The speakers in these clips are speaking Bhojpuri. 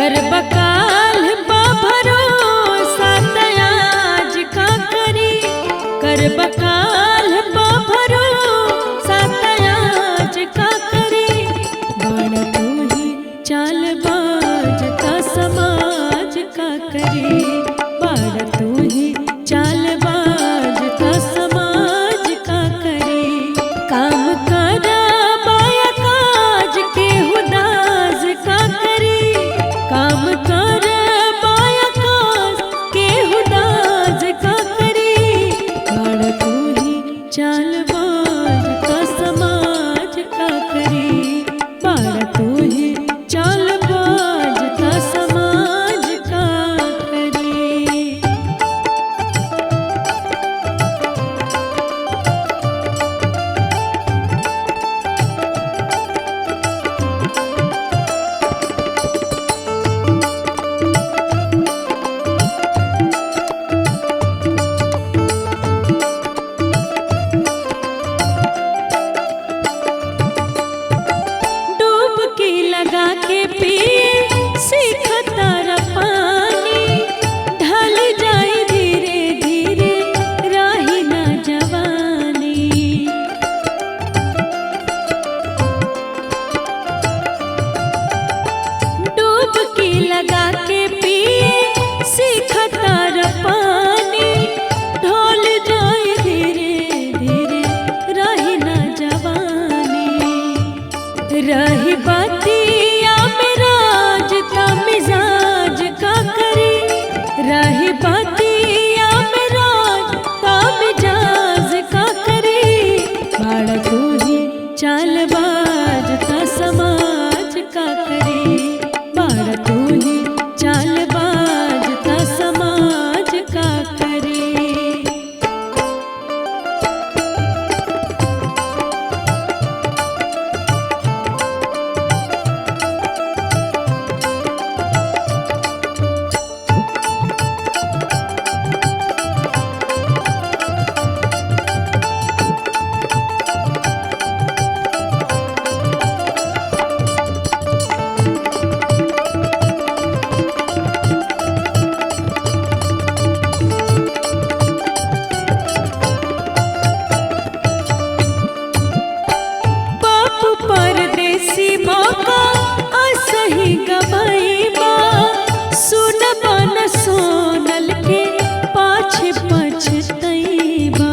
कर बकाल पा भरोसा तयाज का करी, कर बकाल पा भरोसा तयाज का करी। बाण तू ही चालबाज का समाज का करी, बाण तू ही चालबाज का समाज का करी। काम करा बाया काज के हुदाज का करी, काम कर बाया काज के हुदाज का करी। बाण तू ही चालबाज का समाज का करी, बाण तू ही चालबाज का समाज का करी। डुबकी लगा के पिए सीख तारा पानी, ढल जाए धीरे धीरे राही ना जवानी। डुबकी लगा के पिए सीख तारा पानी, ढल जाए धीरे धीरे राही ना जवानी। रही बातिया में राज ता मिजाज का करी, रही बातिया में राज ता मिजाज का करी। बाण तू ही चालबाज का समाज का करी, बाण तू ही चालबाज का समाज का करी। बापू परदेसी मौका असही गवाईबा, सुन बन सोनल के पाछे पछतईबा।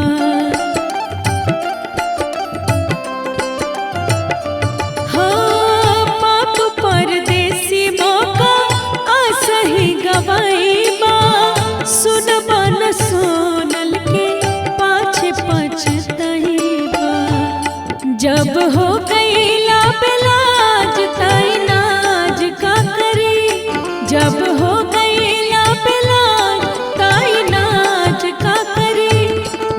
हाँ, बापू परदेसी मौका असही गवाईबा, सुन बन सोनल के पाछे पछतईबा। जब हो गईला बेलाज ताई नाज का करी, जब हो गईला बेलाज ताई नाज का करी।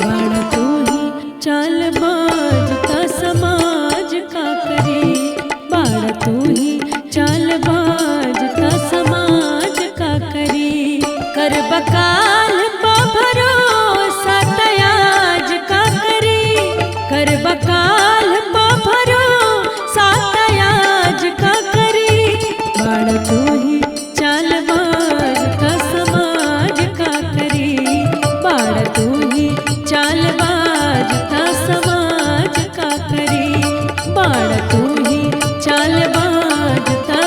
बाण तू ही चालबाज का समाज का करी, बाण तू ही चालबाज का समाज का करी। कर बकाल पा भरोसा तयाज का करी, कर बकाल पा भरोसा तयाज का करी। बाण तू ही चालबाज का समाज का करी, बाण तू ही चालबाज का समाज का करी, बाण तू ही चालबाज का